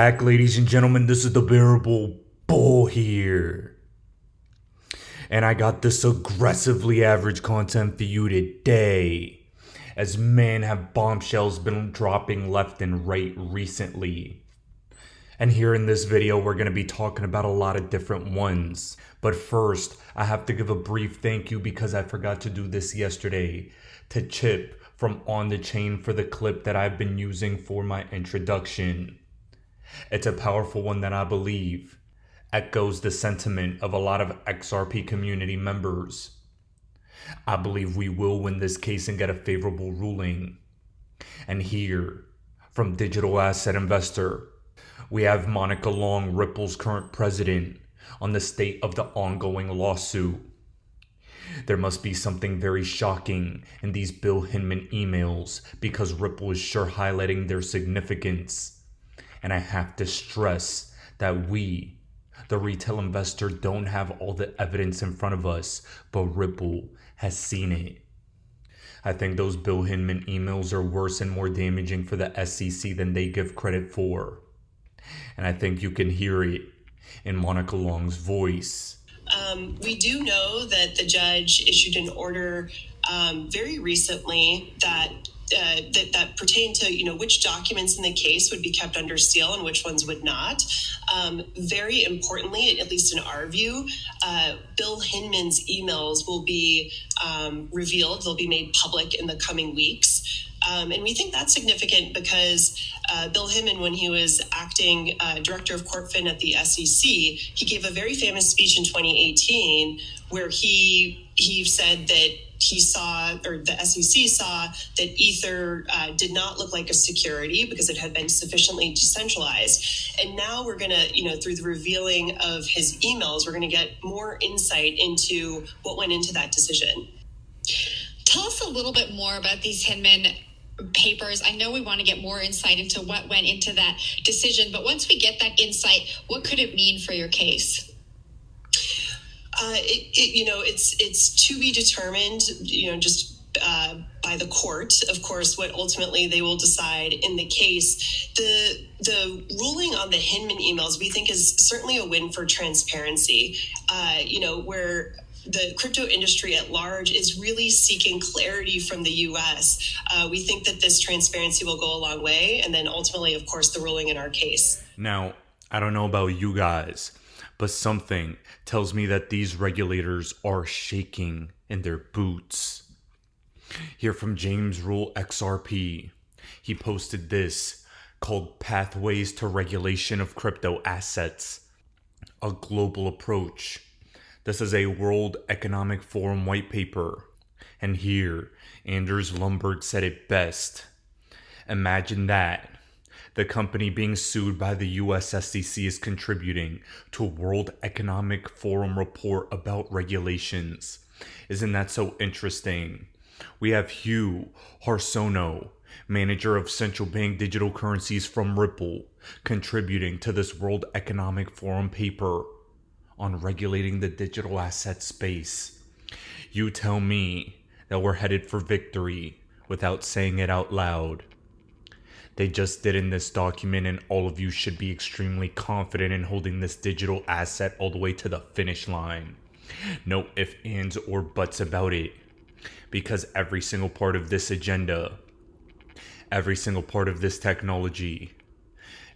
back, ladies and gentlemen. This is the Bearable Bull here. And I got this aggressively average content for you today. As man, have bombshells been dropping left and right recently. And here in this video, we're going to be talking about a lot of different ones. But first, I have to give a brief thank you because I forgot to do this yesterday to Chip from On the Chain for the clip that I've been using for my introduction. It's a powerful one that I believe echoes the sentiment of a lot of XRP community members. I believe we will win this case and get a favorable ruling. And here, from Digital Asset Investor, we have Monica Long, Ripple's current president, on the state of the ongoing lawsuit. There must be something very shocking in these Bill Hinman emails because Ripple is sure highlighting their significance. And I have to stress that we, the retail investor, don't have all the evidence in front of us, but Ripple has seen it. I think those Bill Hinman emails are worse and more damaging for the SEC than they give credit for. And I think you can hear it in Monica Long's voice. We do know that the judge issued an order very recently that pertained to, which documents in the case would be kept under seal and which ones would not. Very importantly, at least in our view, Bill Hinman's emails will be revealed. They'll be made public in the coming weeks. And we think that's significant because Bill Hinman, when he was acting director of CorpFin at the SEC, he gave a very famous speech in 2018 where he said that he saw, or the SEC saw, that Ether did not look like a security because it had been sufficiently decentralized. And now we're going to, through the revealing of his emails, we're going to get more insight into what went into that decision. Tell us a little bit more about these Hinman papers. I know we want to get more insight into what went into that decision, but once we get that insight, what could it mean for your case? It's to be determined, just by the court, of course, what ultimately they will decide in the case. The ruling on the Hinman emails, we think, is certainly a win for transparency, where the crypto industry at large is really seeking clarity from the U.S. We think that this transparency will go a long way. And then ultimately, of course, the ruling in our case. Now, I don't know about you guys, but something tells me that these regulators are shaking in their boots. Here from James Rule XRP, he posted this called Pathways to Regulation of Crypto Assets, a Global Approach. This is a World Economic Forum white paper. And here, Anders Lundberg said it best. Imagine that. The company being sued by the US SEC is contributing to a World Economic Forum report about regulations. Isn't that so interesting? We have Hugh Harsono, manager of central bank digital currencies from Ripple, contributing to this World Economic Forum paper on regulating the digital asset space. You tell me that we're headed for victory without saying it out loud. They just did in this document, and all of you should be extremely confident in holding this digital asset all the way to the finish line. No ifs, ands, or buts about it. Because every single part of this agenda, every single part of this technology,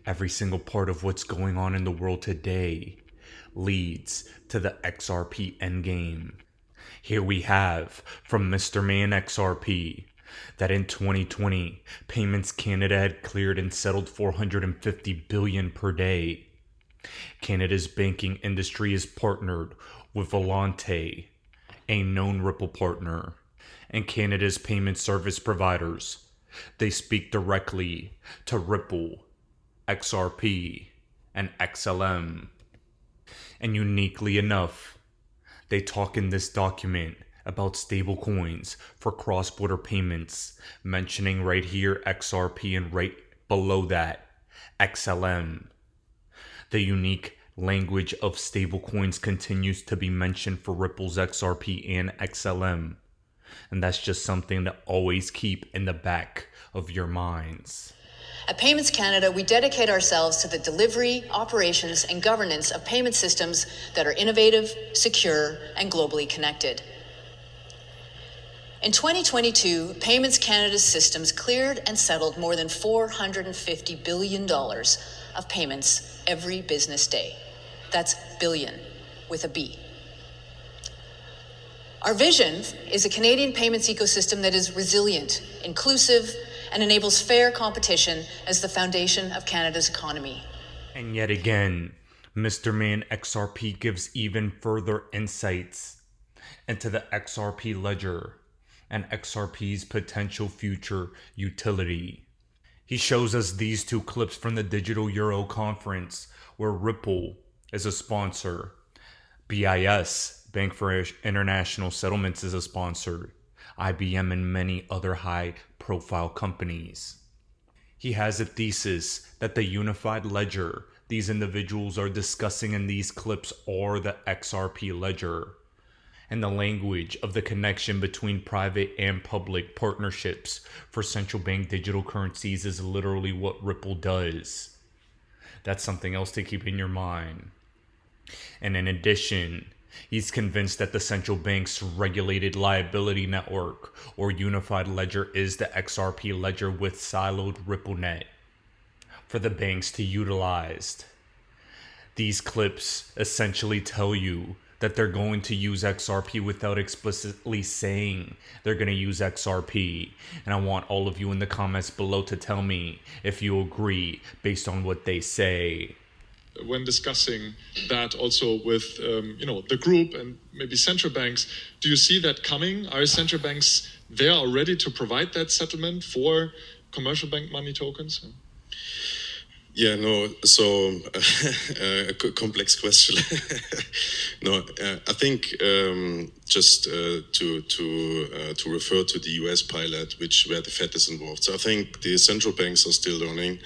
every single part of what's going on in the world today leads to the XRP endgame. Here we have from Mr. Man XRP that in 2020, Payments Canada had cleared and settled $450 billion per day. Canada's banking industry is partnered with Volante, a known Ripple partner, and Canada's payment service providers. They speak directly to Ripple, XRP, and XLM. And uniquely enough, they talk in this document about stablecoins for cross-border payments, mentioning right here XRP and right below that XLM. The unique language of stablecoins continues to be mentioned for Ripple's XRP and XLM. And that's just something to always keep in the back of your minds. At Payments Canada, we dedicate ourselves to the delivery, operations, and governance of payment systems that are innovative, secure, and globally connected. In 2022, Payments Canada's systems cleared and settled more than $450 billion of payments every business day. That's billion with a B. Our vision is a Canadian payments ecosystem that is resilient, inclusive, and enables fair competition as the foundation of Canada's economy. And yet again, Mr. Man XRP gives even further insights into the XRP ledger and XRP's potential future utility. He shows us these two clips from the Digital Euro conference where Ripple is a sponsor, BIS, Bank for International Settlements, is a sponsor, IBM, and many other high-profile companies. He has a thesis that the unified ledger these individuals are discussing in these clips are the XRP ledger, and the language of the connection between private and public partnerships for central bank digital currencies is literally what Ripple does. That's something else to keep in your mind. And in addition, he's convinced that the central bank's regulated liability network or unified ledger is the XRP ledger with siloed RippleNet for the banks to utilize. These clips essentially tell you that they're going to use XRP without explicitly saying they're going to use XRP. And I want all of you in the comments below to tell me if you agree based on what they say. When discussing that also with the group and maybe central banks, do you see that coming? Are central banks there already to provide that settlement for commercial bank money tokens? Yeah, no, so a complex question. No, I think just to refer to the US pilot, where the Fed is involved. So I think the central banks are still learning.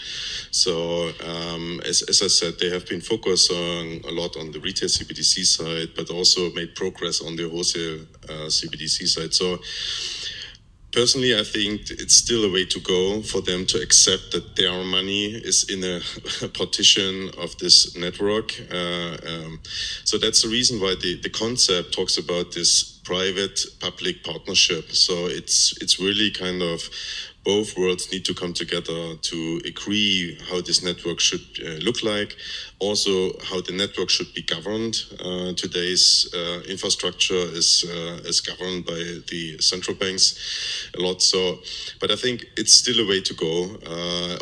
So as I said, they have been focused a lot on the retail CBDC side, but also made progress on the wholesale CBDC side. So personally, I think it's still a way to go for them to accept that their money is in a partition of this network. So that's the reason why the concept talks about this private-public partnership. So it's really kind of both worlds need to come together to agree how this network should look like, also how the network should be governed. Today's infrastructure is governed by the central banks a lot. So, but I think it's still a way to go.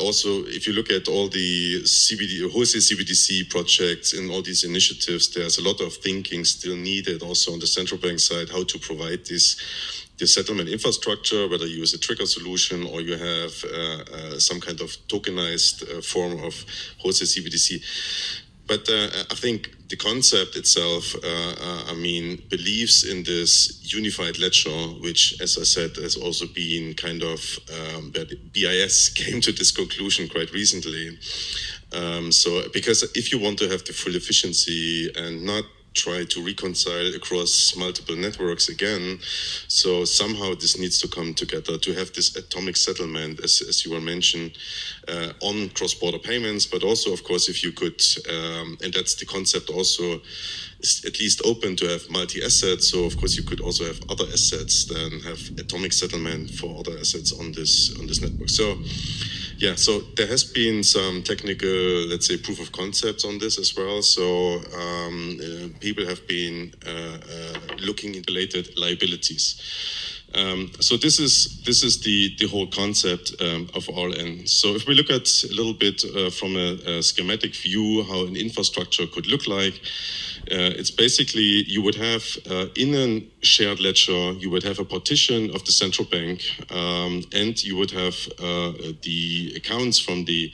Also, if you look at all the wholesale CBDC projects and all these initiatives, there's a lot of thinking still needed also on the central bank side, how to provide the settlement infrastructure, whether you use a trigger solution or you have some kind of tokenized form of wholesale CBDC. But I think the concept itself, believes in this unified ledger, which, as I said, has also been kind of, BIS came to this conclusion quite recently. So, because if you want to have the full efficiency and not try to reconcile across multiple networks again. So somehow this needs to come together to have this atomic settlement, as you were mentioned, on cross-border payments, but also, of course, if you could, and that's the concept also, is at least open to have multi-assets. So, of course, you could also have other assets, then have atomic settlement for other assets on this network. So, yeah, so there has been some technical, let's say, proof of concepts on this as well. So people have been looking into related liabilities. So this is the whole concept of all ends. So if we look at a little bit from a schematic view how an infrastructure could look like, it's basically you would have in a shared ledger, you would have a partition of the central bank, and you would have the accounts from the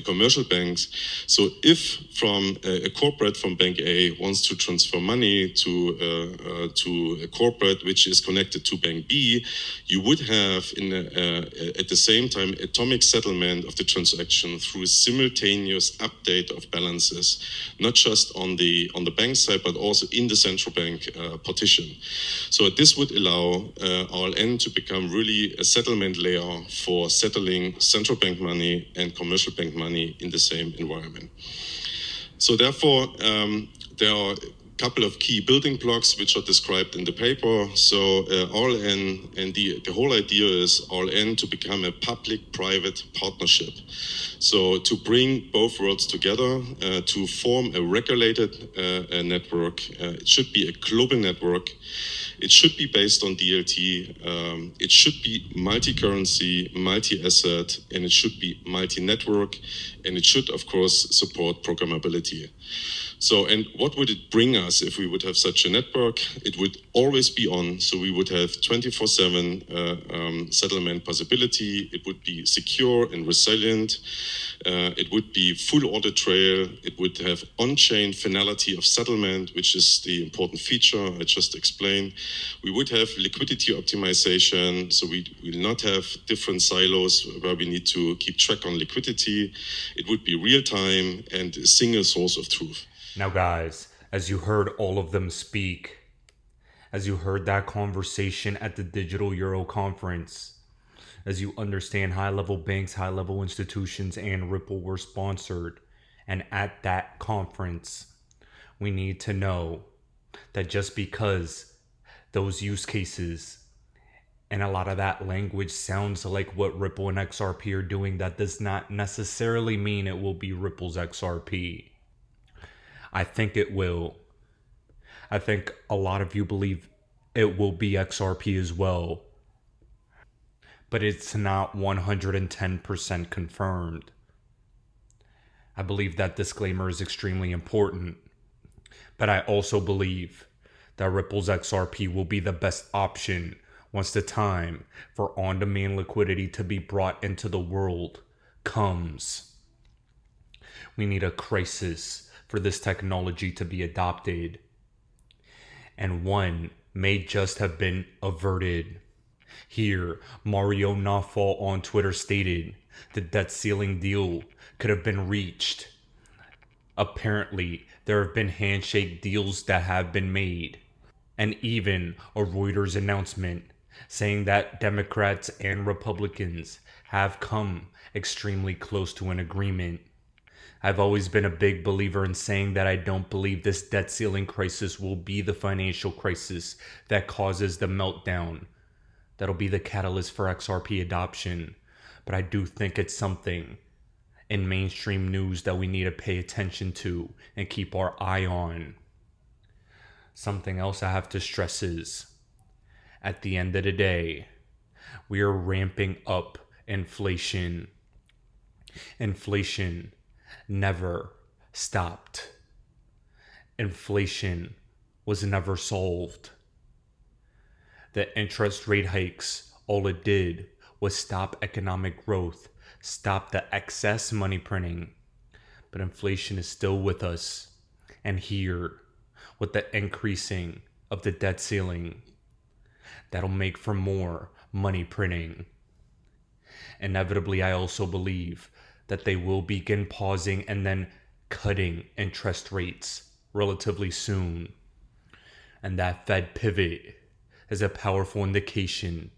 commercial banks. So if from a corporate from Bank A wants to transfer money to a corporate which is connected to Bank B, DLT, you would have at the same time atomic settlement of the transaction through a simultaneous update of balances, not just on the bank side, but also in the central bank partition. So this would allow RLN to become really a settlement layer for settling central bank money and commercial bank money in the same environment. So therefore, there are a couple of key building blocks which are described in the paper. So RLN, and the whole idea is RLN to become a public-private partnership. So to bring both worlds together, to form a regulated network. It should be a global network. It should be based on DLT. It should be multi-currency, multi-asset, and it should be multi-network. And it should, of course, support programmability. So, and what would it bring us if we would have such a network? It would always be on. So we would have 24/7 settlement possibility. It would be secure and resilient. It would be full audit trail. It would have on-chain finality of settlement, which is the important feature I just explained. We would have liquidity optimization. So we will not have different silos where we need to keep track on liquidity. It would be real time and a single source of truth. Now, guys, as you heard all of them speak, as you heard that conversation at the Digital Euro Conference, as you understand high-level banks, high-level institutions, and Ripple were sponsored, and at that conference, we need to know that just because those use cases and a lot of that language sounds like what Ripple and XRP are doing, that does not necessarily mean it will be Ripple's XRP. I think it will. I think a lot of you believe it will be XRP as well. But it's not 110% confirmed. I believe that disclaimer is extremely important. But I also believe that Ripple's XRP will be the best option once the time for on-demand liquidity to be brought into the world comes. We need a crisis for this technology to be adopted. And one may just have been averted. Here, Mario Nawfal on Twitter stated the debt ceiling deal could have been reached. Apparently, there have been handshake deals that have been made. And even a Reuters announcement saying that Democrats and Republicans have come extremely close to an agreement. I've always been a big believer in saying that I don't believe this debt ceiling crisis will be the financial crisis that causes the meltdown. That'll be the catalyst for XRP adoption. But I do think it's something in mainstream news that we need to pay attention to and keep our eye on. Something else I have to stress is, at the end of the day, we are ramping up inflation. Inflation never stopped. Inflation was never solved. The interest rate hikes, all it did was stop economic growth, stop the excess money printing. But inflation is still with us. And here, with the increasing of the debt ceiling, that'll make for more money printing. Inevitably, I also believe that they will begin pausing and then cutting interest rates relatively soon. And that Fed pivot is a powerful indication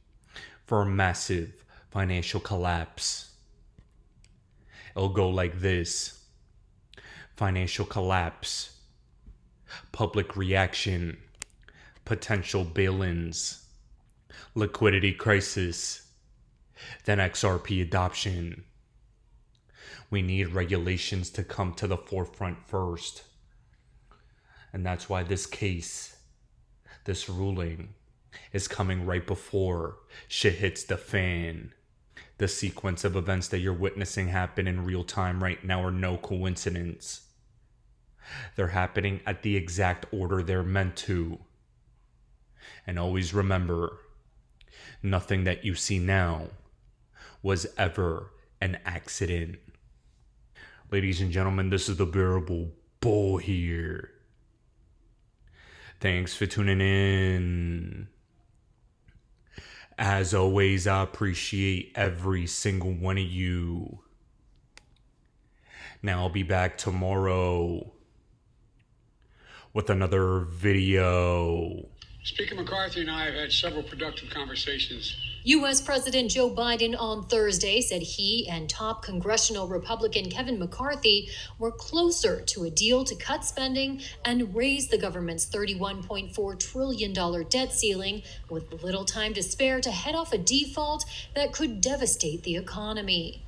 for a massive financial collapse. It'll go like this: financial collapse, public reaction, potential bail-ins, liquidity crisis, then XRP adoption. We need regulations to come to the forefront first. And that's why this case, this ruling, is coming right before shit hits the fan. The sequence of events that you're witnessing happen in real time right now are no coincidence. They're happening at the exact order they're meant to. And always remember, nothing that you see now was ever an accident. Ladies and gentlemen, this is the Bearable Bull here. Thanks for tuning in. As always, I appreciate every single one of you. Now I'll be back tomorrow with another video. Speaker McCarthy and I have had several productive conversations. U.S. President Joe Biden on Thursday said he and top congressional Republican Kevin McCarthy were closer to a deal to cut spending and raise the government's $31.4 trillion debt ceiling, with little time to spare to head off a default that could devastate the economy.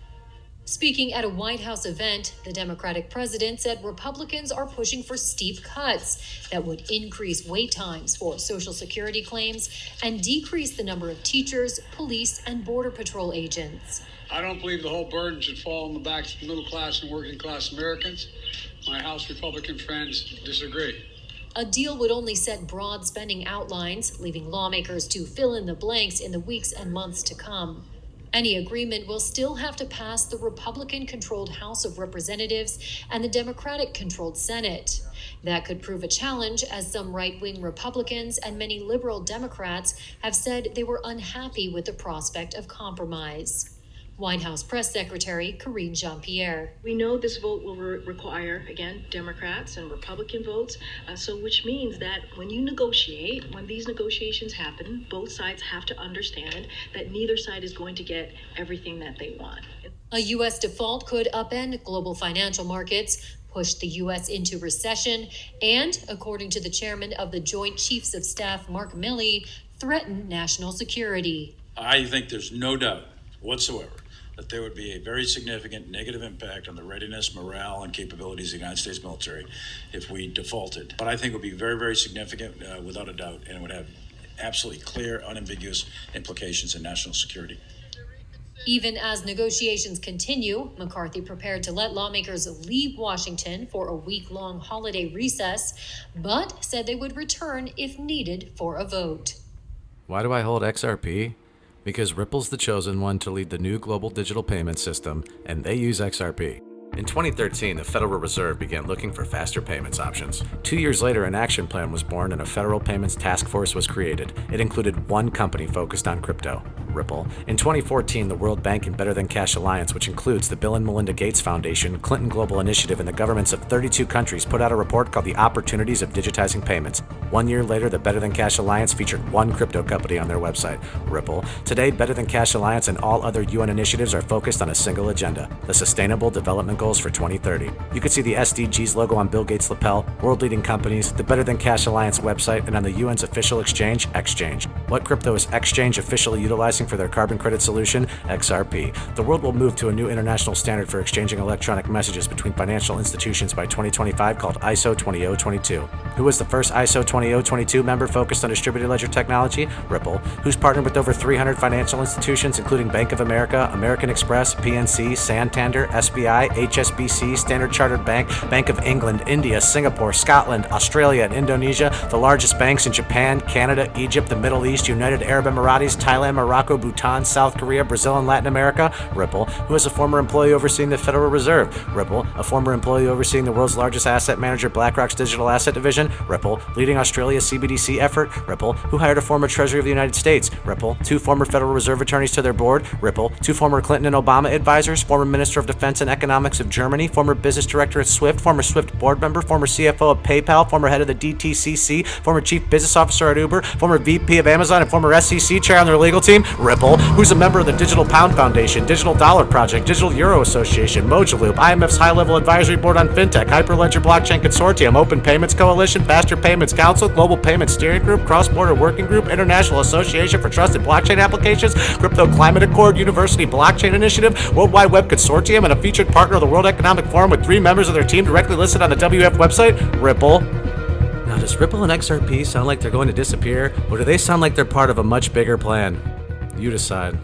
Speaking at a White House event, the Democratic president said Republicans are pushing for steep cuts that would increase wait times for Social Security claims and decrease the number of teachers, police, and Border Patrol agents. I don't believe the whole burden should fall on the backs of middle class and working class Americans. My House Republican friends disagree. A deal would only set broad spending outlines, leaving lawmakers to fill in the blanks in the weeks and months to come. Any agreement will still have to pass the Republican-controlled House of Representatives and the Democratic-controlled Senate. That could prove a challenge, as some right-wing Republicans and many liberal Democrats have said they were unhappy with the prospect of compromise. White House Press Secretary Karine Jean-Pierre. We know this vote will require, again, Democrats and Republican votes, which means that when you negotiate, when these negotiations happen, both sides have to understand that neither side is going to get everything that they want. A U.S. default could upend global financial markets, push the U.S. into recession, and, according to the chairman of the Joint Chiefs of Staff, Mark Milley, threaten national security. I think there's no doubt whatsoever that there would be a very significant negative impact on the readiness, morale, and capabilities of the United States military if we defaulted. But I think it would be very, very significant, without a doubt, and it would have absolutely clear, unambiguous implications in national security. Even as negotiations continue, McCarthy prepared to let lawmakers leave Washington for a week-long holiday recess, but said they would return if needed for a vote. Why do I hold XRP? Because Ripple's the chosen one to lead the new global digital payment system, and they use XRP. In 2013, the Federal Reserve began looking for faster payments options. 2 years later, an action plan was born and a federal payments task force was created. It included one company focused on crypto, Ripple. In 2014, the World Bank and Better Than Cash Alliance, which includes the Bill and Melinda Gates Foundation, Clinton Global Initiative, and the governments of 32 countries, put out a report called The Opportunities of Digitizing Payments. 1 year later, the Better Than Cash Alliance featured one crypto company on their website, Ripple. Today, Better Than Cash Alliance and all other UN initiatives are focused on a single agenda: the Sustainable Development Goals for 2030. You can see the SDGs logo on Bill Gates' lapel, world-leading companies, the Better Than Cash Alliance website, and on the UN's official exchange, Exchange. What crypto is Exchange officially utilizing for their carbon credit solution? XRP. The world will move to a new international standard for exchanging electronic messages between financial institutions by 2025 called ISO 20022. Who was the first ISO 20022 member focused on distributed ledger technology? Ripple. Who's partnered with over 300 financial institutions, including Bank of America, American Express, PNC, Santander, SBI, HSBC, Standard Chartered Bank, Bank of England, India, Singapore, Scotland, Australia, and Indonesia, the largest banks in Japan, Canada, Egypt, the Middle East, United Arab Emirates, Thailand, Morocco, Bhutan, South Korea, Brazil, and Latin America? Ripple. Who is a former employee overseeing the Federal Reserve? Ripple. A former employee overseeing the world's largest asset manager, BlackRock's digital asset division? Ripple. Leading Australia's CBDC effort? Ripple. Who hired a former Treasury of the United States? Ripple. 2 former Federal Reserve attorneys to their board? Ripple. 2 former Clinton and Obama advisors, former Minister of Defense and Economics of Germany, former business director at Swift, former Swift board member, former CFO of PayPal, former head of the DTCC, former chief business officer at Uber, former VP of Amazon, and former SEC chair on their legal team? Ripple. Who's a member of the Digital Pound Foundation, Digital Dollar Project, Digital Euro Association, Mojaloop, IMF's high-level advisory board on fintech, Hyperledger Blockchain Consortium, Open Payments Coalition, Faster Payments Council, Global Payments Steering Group, Cross-Border Working Group, International Association for Trusted Blockchain Applications, Crypto Climate Accord, University Blockchain Initiative, World Wide Web Consortium, and a featured partner of the World Economic Forum with 3 members of their team directly listed on the WF website? Ripple. Now, does Ripple and XRP sound like they're going to disappear, or do they sound like they're part of a much bigger plan? You decide.